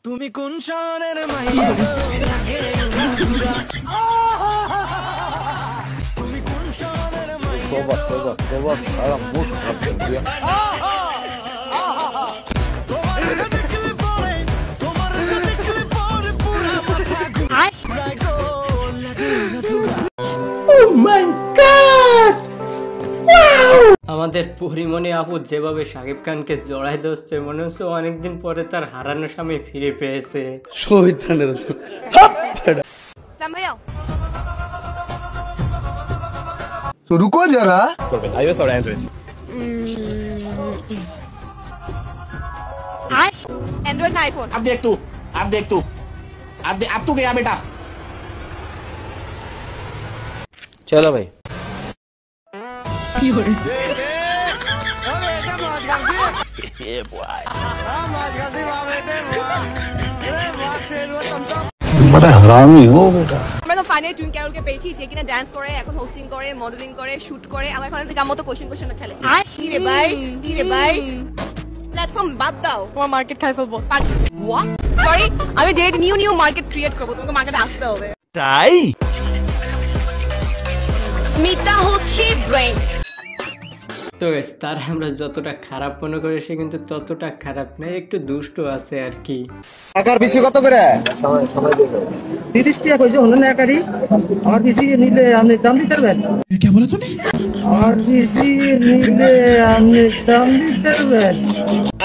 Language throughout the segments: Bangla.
তুমি কোন শহরের মাইয়া লাগে তুমি কোন শহরের মাইয়া তোবা সারা মুখ খারাপ করে দিয়া তোমার সাথে দেখলে পরে পুরা মাথা ঘুরায় গো লাগে না তোরা। Oh my God! আমাদের পরিমণি আপু যেভাবে শাকিব খানকে জড়াই ধরছে মনে হচ্ছে অনেকদিন পরে তার হারানো স্বামী ফিরে পেয়েছে। तो रुको जरा iOS और Android एंड्रॉइड ना आईफोन। अब देख तू अब तू गया बेटा। चलो भाई बड़ा हरामी हो बेटा। मैं तो फाइनली ट्विन कैरल के पेजी যে কিনা ডান্স করে এখন হোস্টিং করে মডেলিং করে শুট করে আমার এখন একটা গামতো কোশ্চেন খেলে কি রে ভাই প্ল্যাটফর্ম বাদ দাও তোমার মার্কেট খাই ফেলবো হোয়াট সরি আমি যে নিউ মার্কেট ক্রিয়েট করব তোমাকে মার্কেটে আসতে হবে তাই স্মিতা হচ্ছে ব্রেন। তো তার আমরা যতটা খারাপ মনে করি সে কিন্তু ততটা খারাপ না, একটু দুষ্ট আছে আর কি। টাকার বেশি কত করে? 30 টাকা কইছে হলো না একারি। আমার বেশি নিলে আপনি দাম দিতে পারবেন? কি বলে তুমি? আমার বেশি নিলে আপনি দাম দিতে পারবেন?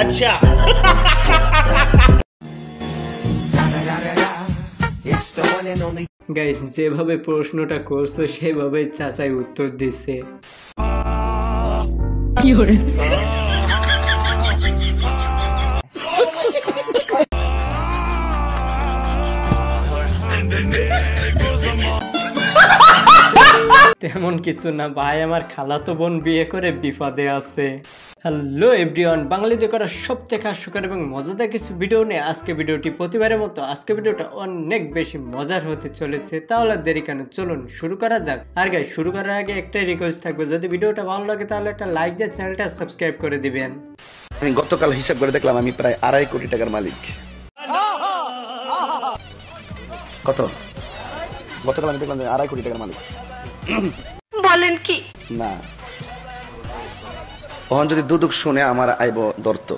अच्छा গাইস যেভাবে প্রশ্নটা করছে সেভাবে চাচাই উত্তর দিছে। কি হরে তেমন কিছু না ভাই, আমার খালাতো বোন বিয়ে করে বিপদে আছে। হ্যালো এভরিওয়ান, বাঙালিদের করা সব থেকে হাস্যকর এবং মজাদার কিছু ভিডিও নিয়ে আজকে ভিডিওটি প্রতিবারের মতো আজকে ভিডিওটা অনেক বেশি মজার হতে চলেছে। তাহলে দেরি কেন, চলুন শুরু করা যাক। আর গাইস শুরু করার আগে একটাই রিকোয়েস্ট থাকবে, যদি ভিডিওটা ভালো লাগে তাহলে একটা লাইক দিয়ে চ্যানেলটা সাবস্ক্রাইব করে দিবেন। আমি গতকাল হিসাব করে দেখলাম আমি প্রায় 2.5 কোটি টাকার মালিক। কত? গতকাল আমি দেখলাম 2.5 কোটি টাকার মালিক। বলেন কি? না তখন যদি দুদুক শুনে আমার আইব দর্ত।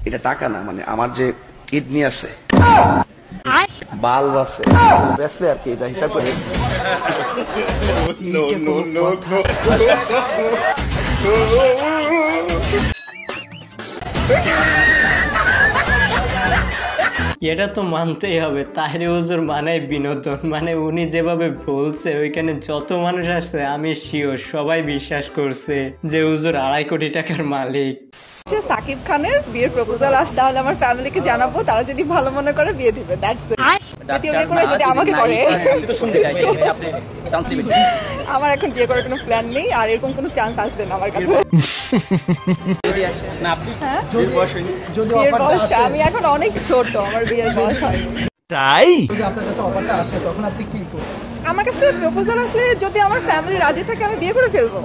এটা টাকা না, মানে আমার যে কিডনি আছে বাল্ব আছে বেসলে আর কি, এটা হিসাব করে এটা তো মানতেই হবে, তাহলে হুজুর মানে বিনোদন, মানে উনি যেভাবে বলছে ওইখানে যত মানুষ আসছে আমি শিওর সবাই বিশ্বাস করছে যে হুজুর 2.5 কোটি টাকার মালিক। সাকিব খানের বিয়ের প্রপোজাল আসলে তাহলে আমার ফ্যামিলিকে জানাবো, তারা যদি ভালো মনে করে বিয়ে দিবে। That's it. যদি বিয়ে করে যদি আমাকে করে আমার এখন বিয়ে করার কোনো প্ল্যান নেই, আর এরকম কোনো চান্স আসবে না আমার কাছে। বিয়ের বয়স আমি এখন অনেক ছোট, আমার বিয়ের বয়স হয়নি। তাই আমার কাছে প্রপোজাল আসলে যদি আমার ফ্যামিলি রাজি থাকে আমি বিয়ে করে ফেলবো।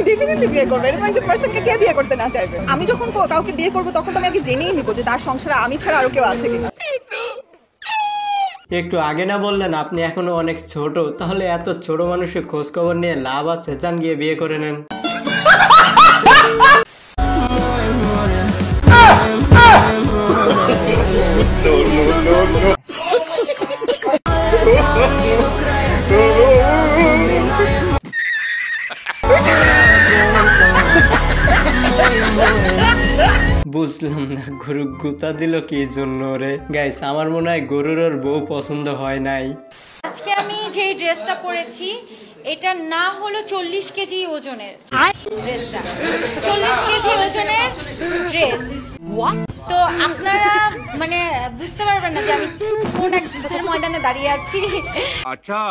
ডেফিনেটলি বিয়ে করবো, এরকম একজন পার্সনকে কে বিয়ে করতে না চাইবে? আমি যখন কাউকে বিয়ে করবো তখন তো আমি আগে জেনেই নিবো যে তার সংসারে আমি ছাড়া আরো কেউ আছে কিনা। একটু আগে না বললেন আপনি এখনো অনেক ছোট, তাহলে এত ছোট মানুষের খোঁজ খবর নিয়ে লাভ আছে? যান গিয়ে বিয়ে করে নেন। বুঝলাম না গরু গুতা দিল কি জন্য রে। গাইস আমার মনে হয় গরুর ওর বউ পছন্দ হয় নাই। আজকে আমি যে ড্রেসটা পরেছি এটা না হলো 40 কেজি ওজনের ড্রেসটা, 40 কেজি ওজনের ড্রেস। তো আপনারা মানে বুঝতে পারবেন না যে আমি কোন এক যুদ্ধের ময়দানে দাঁড়িয়ে আছি। আচ্ছা,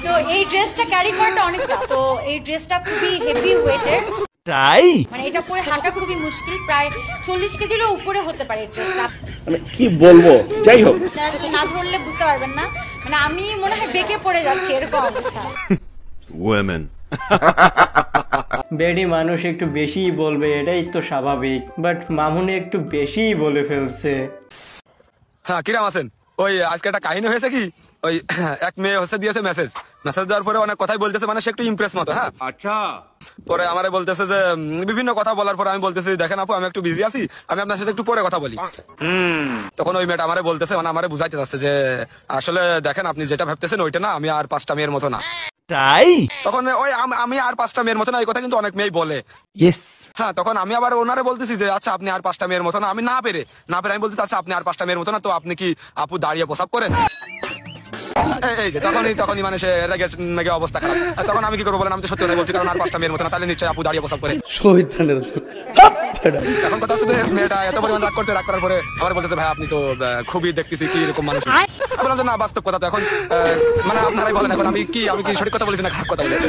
তো এই ড্রেসটা ক্যারি করাটা অনেকটা, তো এই ড্রেসটা খুবই হেভি ওয়েটের। তাই মানে এটা পরে হাঁটা খুবই মুশকিল, প্রায় 40 কেজিরও উপরে হতে পারে এই ড্রেসটা। মানে কি বলবো, যাই হোক আসলে না ধরলে বুঝতে পারবেন না, মানে আমি মনে হয় বেঁকে পড়ে যাচ্ছি এরকম অবস্থা। Women বেডি মানুষ একটু বেশিই বলবে, এটাই তো স্বাভাবিক, বাট মামুনি একটু বেশিই বলে ফেলছে। হ্যাঁ কিরাম আছেন? ওই আজকে একটা কাহিনী হয়েছে কি, ওই এক মেয়ে হচ্ছে দিয়েছে মেসেজ দেওয়ার পরে অনেক কথাই বলতেছে, মানে সে একটু ইমপ্রেস মতো। হ্যাঁ আচ্ছা, পরে আমারে বলতেছে যে বিভিন্ন কথা বলার পরে আমি বলতেছি দেখেন আপু আমি একটু বিজি আছি, আমি আপনার সাথে একটু পরে কথা বলি। তখন ওই মেয়েটা আমারে বলতেছে, মানে আমারে বুঝাইতে যাচ্ছে যে আসলে দেখেন আপনি যেটা ভাবতেছেন ওইটা না, আমি আর 5টা মেয়ের মতো না। তাই তখন ওই আমি আর 5টা মেয়ের মতো না, এই কথা কিন্তু অনেক মেয়ে বলে। হ্যাঁ তখন আমি আবার ওনারে বলতেছি যে আচ্ছা আপনি আর 5টা মেয়ের মতো না, আমি না পেরে আমি বলতেছি আচ্ছা আপনি আর 5টা মেয়ের মতো না, তো আপনি কি আপু দাঁড়িয়ে প্রসাব করেন? এই যে তখনই মানে সে রেগে অবস্থা খারাপ। তখন আমি কি করবো বলেন, আমি তো সত্যি কথা বলছি, কারণ আর 5টা মেয়ের মতো না, তাহলে নিশ্চয়ই আপু দাঁড়িয়ে প্রসাব করে। এখন কথা হচ্ছে যে মেয়েটা এত পরিমাণ রাগ করছে, রাগ করার পরে আমার বলতেছে ভাই আপনি তো খুবই দেখতেছি কি এরকম মানুষ। বললাম যে না বাস্তব কথা, তো এখন মানে আপনারাই বলেন এখন আমি কি সঠিক কথা বলেছি না খারাপ কথা বলেছি?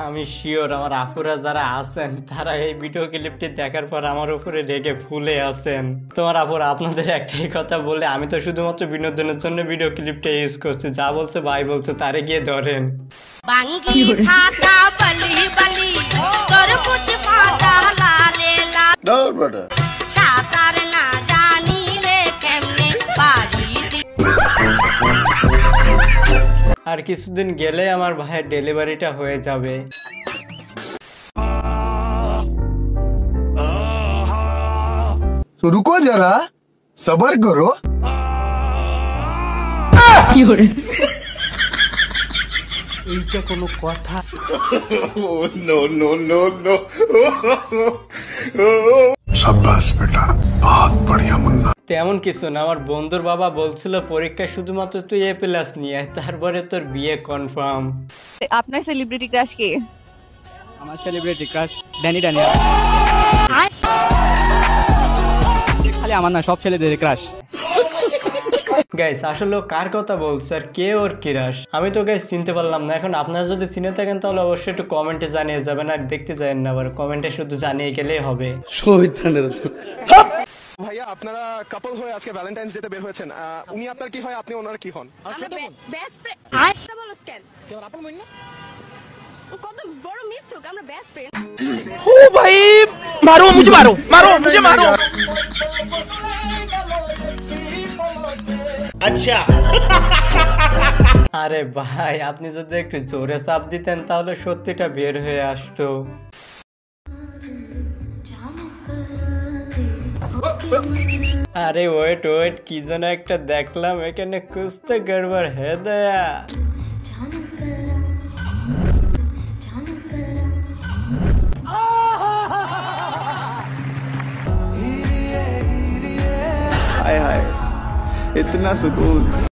আমি শিওর আমার আপুরা যারা আছেন তারা এই ভিডিও ক্লিপটি দেখার পর আমার উপরে রেগে ফুলে আছেন। তোমার আপুরা আপনাদের একটাই কথা বলে, আমি তো শুধুমাত্র বিনোদনের জন্য ভিডিও ক্লিপটা ইউজ করছি, যা বলছে ভাই বলছে তারে গিয়ে ধরেন। আর কিছুদিন গেলে আমার ভাইয়ের ডেলিভারিটা হয়ে যাবে। রুকো যারা, সবার করো। এইটা কোনো কথা? शाबाश बेटा, बहुत बढ़िया मुन्ना। তেমন কিছু না, আমার বন্ধুর বাবা বলছিল পরীক্ষা শুধুমাত্র তুই A+ নিয়ে আয়, তারপরে তোর বিয়ে কনফার্ম। আপনার সেলিব্রিটি ক্রাশ কে? আমার সেলিব্রিটি ক্রাশ ড্যানি ড্যানিয়েল। খালি আমার না, সব ছেলেদের ক্রাশ। গাইস আসলে কার কথা বলছে আর কে ওর ক্রাশ আমি তো গাইস চিনতে পারলাম না। এখন আপনারা যদি চিনে থাকেন তাহলে অবশ্যই একটু কমেন্টে জানিয়ে যাবেন, আর দেখতে যাবেন না আবার কমেন্টে শুধু জানিয়ে গেলেই হবে। ভাইয়া আপনারা কাপল হয়ে আজকে ভ্যালেন্টাইন্স ডে তে বের হয়েছেন, উনি আপনার কি হয়, আপনি ওনার কি হন? Best friend. এটা বলো স্ক্যান কেমন আপন বল না, ও কত বড় মিথ্যুক, আমরা বেস্ট ফ্রেন্ড। ओ भाई मारो मुझे, मारो मुझे मारो। अच्छा আরে ভাই আপনি যদি একটু জোরে চাপ দিতেন তাহলে সত্যিটা বের হয়ে আসতো। আরে ওয়েট কি যেন একটা দেখলাম এখানে, কুছ তো গড়বড় হে দয়া। हाय हाय इतना सुकून।